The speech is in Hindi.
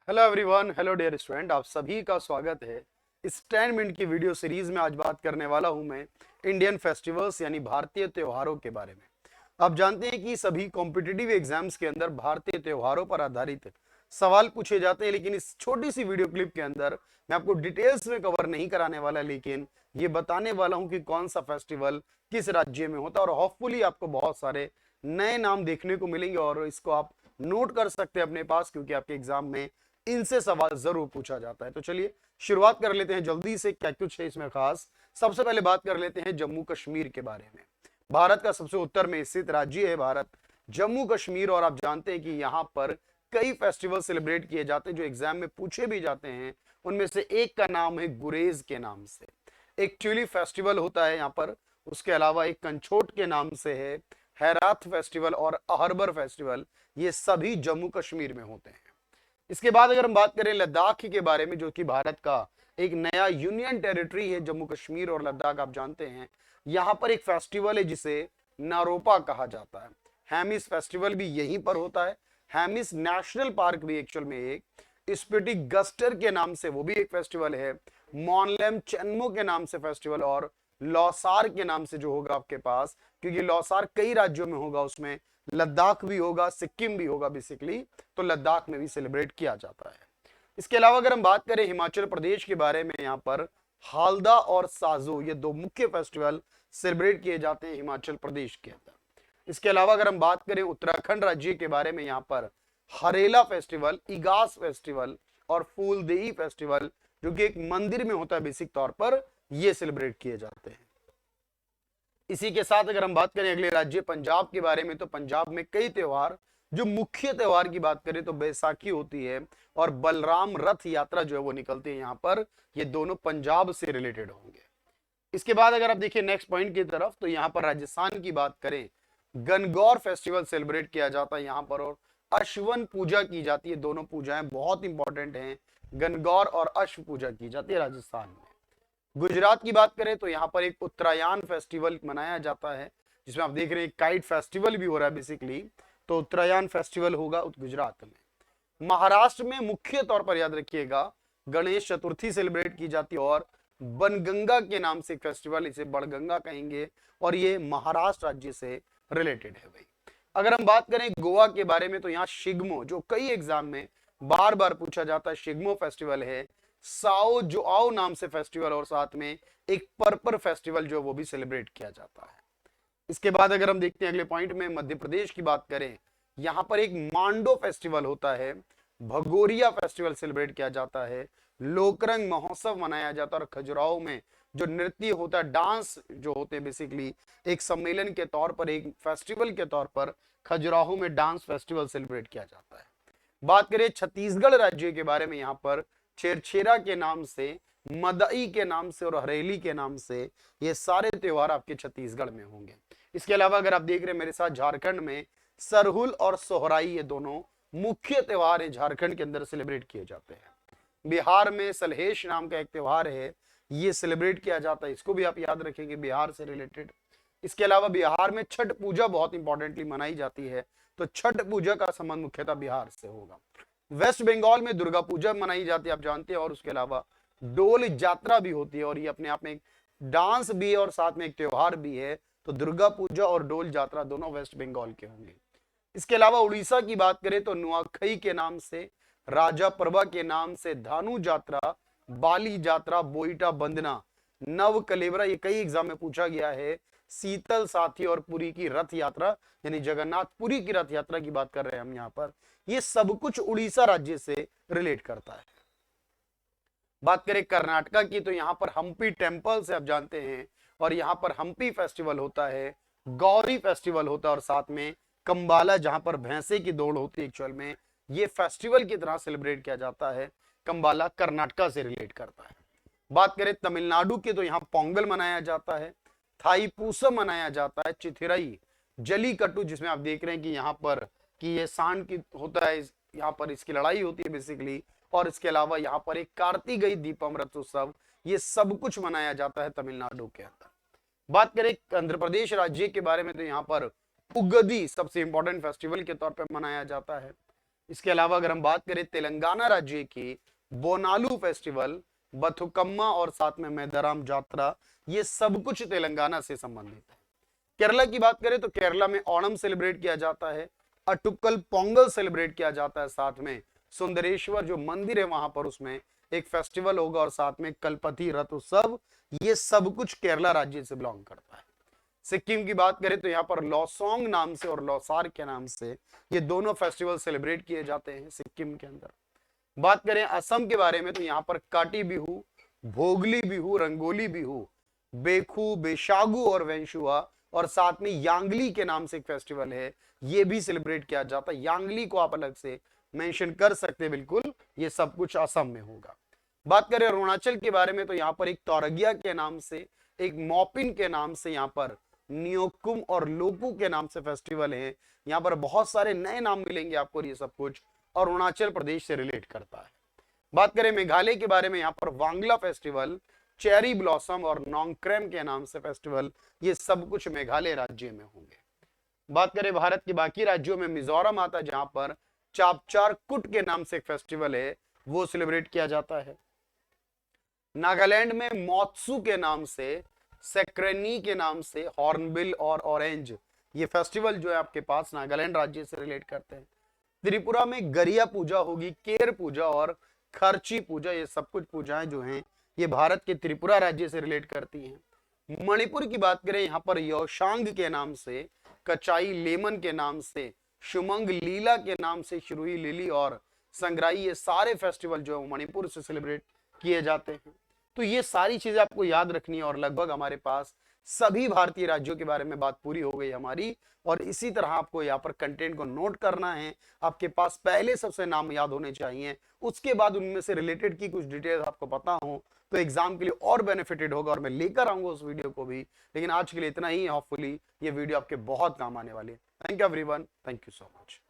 Hello everyone, hello dear student, आप सभी का स्वागत है। इस 10 मिनट की वीडियो सीरीज में आज बात करने वाला हूं मैं इंडियन फेस्टिवल्स यानी भारतीय त्योहारों के बारे में। आप जानते हैं कि सभी कॉम्पिटिटिव एग्जाम्स के अंदर भारतीय त्योहारों पर आधारित सवाल पूछे जाते हैं, लेकिन इस छोटी सी वीडियो क्लिप के अंदर मैं आपको डिटेल्स में कवर नहीं कराने वाला, लेकिन ये बताने वाला हूं कि कौन सा फेस्टिवल किस राज्य में होता है, और होपफुली आपको बहुत सारे नए नाम देखने को मिलेंगे और इसको आप नोट कर सकते हैं अपने पास, क्योंकि आपके एग्जाम में इनसे सवाल जरूर पूछा जाता है। तो चलिए शुरुआत कर लेते हैं जल्दी से, क्या कुछ है इसमें खास। सबसे पहले बात कर लेते हैं जम्मू कश्मीर के बारे में। भारत का सबसे उत्तर में स्थित राज्य है भारत जम्मू कश्मीर, और आप जानते हैं कि यहाँ पर कई फेस्टिवल सेलिब्रेट किए जाते हैं जो एग्जाम में पूछे भी जाते हैं। उनमें से एक का नाम है गुरेज के नाम से, एक ट्यूलिप फेस्टिवल होता है यहाँ पर। उसके अलावा एक कंछोट के नाम से है हैराथ फेस्टिवल और अहरबर फेस्टिवल, ये सभी जम्मू कश्मीर में होते हैं। इसके बाद अगर हम बात करें लद्दाख के बारे में, जो कि भारत का एक नया यूनियन टेरिटरी है, जम्मू कश्मीर और लद्दाख आप जानते हैं। यहाँ पर एक फेस्टिवल है जिसे नारोपा कहा जाता है। हैमिस फेस्टिवल भी यहीं पर होता है। हैमिस नेशनल पार्क भी एक्चुअल में एक स्पिटी गस्टर के नाम से वो भी एक फेस्टिवल है। मोनलेम चेनमो के नाम से फेस्टिवल, और लौसार के नाम से जो होगा आपके पास, क्योंकि लौसार कई राज्यों में होगा, उसमें लद्दाख भी होगा, सिक्किम भी होगा बेसिकली, तो लद्दाख में भी सेलिब्रेट किया जाता है। इसके अलावा अगर हम बात करें हिमाचल प्रदेश के बारे में, यहाँ पर हालदा और साजो ये दो मुख्य फेस्टिवल सेलिब्रेट किए जाते हैं हिमाचल प्रदेश के अंदर। इसके अलावा अगर हम बात करें उत्तराखंड राज्य के बारे में, यहाँ पर हरेला फेस्टिवल, इगास फेस्टिवल और फूलदेई फेस्टिवल, जो कि एक मंदिर में होता है बेसिक तौर पर, ये सेलिब्रेट किए जाते हैं। इसी के साथ अगर हम बात करें अगले राज्य पंजाब के बारे में, तो पंजाब में कई त्योहार, जो मुख्य त्योहार की बात करें तो बैसाखी होती है और बलराम रथ यात्रा जो है वो निकलती है यहाँ पर। ये दोनों पंजाब से रिलेटेड होंगे। इसके बाद अगर आप देखिए नेक्स्ट पॉइंट की तरफ, तो यहाँ पर राजस्थान की बात करें, गणगौर फेस्टिवल सेलिब्रेट किया जाता है यहाँ पर, और अश्वन पूजा की जाती है। दोनों पूजाएं बहुत इंपॉर्टेंट हैं, गणगौर और अश्व पूजा की जाती है राजस्थान में। गुजरात की बात करें तो यहाँ पर एक उत्तरायण फेस्टिवल मनाया जाता है, जिसमें आप देख रहे हैं काइट फेस्टिवल भी हो रहा है बेसिकली, तो उत्तरायण फेस्टिवल होगा गुजरात में। महाराष्ट्र में मुख्य तौर पर याद रखिएगा गणेश चतुर्थी सेलिब्रेट की जाती है, और बनगंगा के नाम से फेस्टिवल, इसे बड़गंगा कहेंगे, और ये महाराष्ट्र राज्य से रिलेटेड है भाई। अगर हम बात करें गोवा के बारे में, तो यहाँ शिग्मो, जो कई एग्जाम में बार बार पूछा जाता है, शिग्मो फेस्टिवल है। साओ जोआओ नाम से फेस्टिवल, और साथ में एक पर्पर फेस्टिवल जो वो भी सेलिब्रेट किया जाता है। इसके बाद अगर हम देखते हैं अगले पॉइंट में मध्य प्रदेश की बात करें, यहाँ पर एक मांडो फेस्टिवल होता है, भगोरिया फेस्टिवल सेलिब्रेट किया जाता है, लोकरंग महोत्सव मनाया जाता है, और खजुराहो में जो नृत्य होता है, डांस जो होते हैं बेसिकली, एक सम्मेलन के तौर पर, एक फेस्टिवल के तौर पर खजुराहो में डांस फेस्टिवल सेलिब्रेट किया जाता है। बात करें छत्तीसगढ़ राज्य के बारे में, यहाँ पर छेरछेरा के नाम से, मदई के नाम से और हरेली के नाम से ये सारे त्योहार आपके छत्तीसगढ़ में होंगे। इसके अलावा अगर आप देख रहे हैं मेरे साथ, झारखंड में सरहुल और सोहराई ये दोनों मुख्य त्योहार है, झारखंड के अंदर सेलिब्रेट किए जाते हैं। बिहार में सलहेश नाम का एक त्योहार है, ये सेलिब्रेट किया जाता है, इसको भी आप याद रखेंगे, बिहार से रिलेटेड। इसके अलावा बिहार में छठ पूजा बहुत इंपॉर्टेंटली मनाई जाती है, तो छठ पूजा का संबंध मुख्यतः बिहार से होगा। वेस्ट बंगाल में दुर्गा पूजा मनाई जाती है, आप जानते हैं, और उसके अलावा डोल यात्रा भी होती है, और ये अपने आप में एक डांस भी है और साथ में एक त्योहार भी है। तो दुर्गा पूजा और डोल यात्रा दोनों वेस्ट बंगाल के होंगे। इसके अलावा उड़ीसा की बात करें तो नुआखई के नाम से, राजा प्रभा के नाम से धानु यात्रा, बाली यात्रा, बोईटा बंदना, नव कलेवरा, ये कई एग्जाम में पूछा गया है। शीतल साथी और पुरी की रथ यात्रा, यानी जगन्नाथपुरी की रथ यात्रा की बात कर रहे हैं हम यहाँ पर, ये सब कुछ उड़ीसा राज्य से रिलेट करता है। बात करें कर्नाटका की, तो यहाँ पर हम्पी टेम्पल से आप जानते हैं, और यहाँ पर हम्पी फेस्टिवल होता है, गौरी फेस्टिवल होता है, और साथ में कंबाला, जहां पर भैंसे की दौड़ होती है एक्चुअल में, ये फेस्टिवल की तरह सेलिब्रेट किया जाता है। कंबाला कर्नाटका से रिलेट करता है। बात करें तमिलनाडु की, तो यहाँ पोंगल मनाया जाता है, थाईपूसम मनाया जाता है, चिथिरई, जलीकट्टू, जिसमें आप देख रहे हैं कि यहाँ पर कि ये सांड की होता है, यहाँ पर इसकी लड़ाई होती है बेसिकली, और इसके अलावा यहाँ पर एक कार्तिकेय दीपम रथोत्सव, ये सब कुछ मनाया जाता है तमिलनाडु के अंदर। बात करें आंध्र प्रदेश राज्य के बारे में, तो यहाँ पर उगदी सबसे इंपॉर्टेंट फेस्टिवल के तौर पर मनाया जाता है। इसके अलावा अगर हम बात करें तेलंगाना राज्य की बोनालू फेस्टिवल, बथुकम्मा और साथ में मेदाराम जात्रा, ये सब कुछ तेलंगाना से संबंधित है। केरला की बात करें तो केरला में ओणम सेलिब्रेट किया जाता है, अटुक्कल पोंगल सेलिब्रेट किया जाता है, साथ में सुंदरेश्वर जो मंदिर है वहां पर उसमें एक फेस्टिवल होगा और साथ में कलपति रथ उत्सव, ये सब कुछ केरला राज्य से बिलोंग करता है। सिक्किम की बात करें तो यहाँ पर लॉसोंग नाम से और लौसार के नाम से ये दोनों फेस्टिवल सेलिब्रेट किए जाते हैं सिक्किम के अंदर। बात करें असम के बारे में तो यहाँ पर काटी बिहू, भोगली बिहू, रंगोली बिहू, बेखू, बेशागु और वेंशुआ और साथ में यांगली के नाम से एक फेस्टिवल है, ये भी सेलिब्रेट किया जाता है। यांगली को आप अलग से मेंशन कर सकते हैं, बिल्कुल ये सब कुछ असम में होगा। बात करें अरुणाचल के बारे में तो यहाँ पर एक तौरगिया के नाम से, एक मॉपिन के नाम से, यहाँ पर न्योकुम और लोकू के नाम से फेस्टिवल है। यहाँ पर बहुत सारे नए नाम मिलेंगे आपको, ये सब कुछ अरुणाचल प्रदेश से रिलेट करता है। बात करें मेघालय के बारे में, यहाँ पर वांगला फेस्टिवल, चेरी ब्लॉसम और नोंगक्रेम के नाम से फेस्टिवल, ये सब कुछ मेघालय राज्य में होंगे। बात करें भारत के बाकी राज्यों में मिजोरम आता है, जहां पर चापचार कुट के नाम से एक फेस्टिवल है, वो सेलिब्रेट किया जाता है। नागालैंड में मोत्सू के नाम से, सेक्रेनी के नाम से, हॉर्नबिल और ऑरेंज, ये फेस्टिवल जो है आपके पास नागालैंड राज्य से रिलेट करते हैं। त्रिपुरा में गरिया पूजा होगी, केर पूजा और खर्ची पूजा, ये सब कुछ पूजाएं जो हैं ये भारत के त्रिपुरा राज्य से रिलेट करती हैं। मणिपुर की बात करें, यहाँ पर योशांग के नाम से, कचाई लेमन के नाम से, शुमंग लीला के नाम से, शुरुई लिली और संग्राई, ये सारे फेस्टिवल जो है मणिपुर से सेलिब्रेट किए जाते हैं। तो ये सारी चीजें आपको याद रखनी है और लगभग हमारे पास सभी भारतीय राज्यों के बारे में बात पूरी हो गई हमारी। और इसी तरह आपको यहाँ पर कंटेंट को नोट करना है, आपके पास पहले सबसे नाम याद होने चाहिए, उसके बाद उनमें से रिलेटेड की कुछ डिटेल्स आपको पता हो तो एग्जाम के लिए और बेनिफिटेड होगा और मैं लेकर आऊंगा उस वीडियो को भी। लेकिन आज के लिए इतना ही, होपफुली ये वीडियो आपके बहुत काम आने वाली है। Thank you everyone, thank you so much.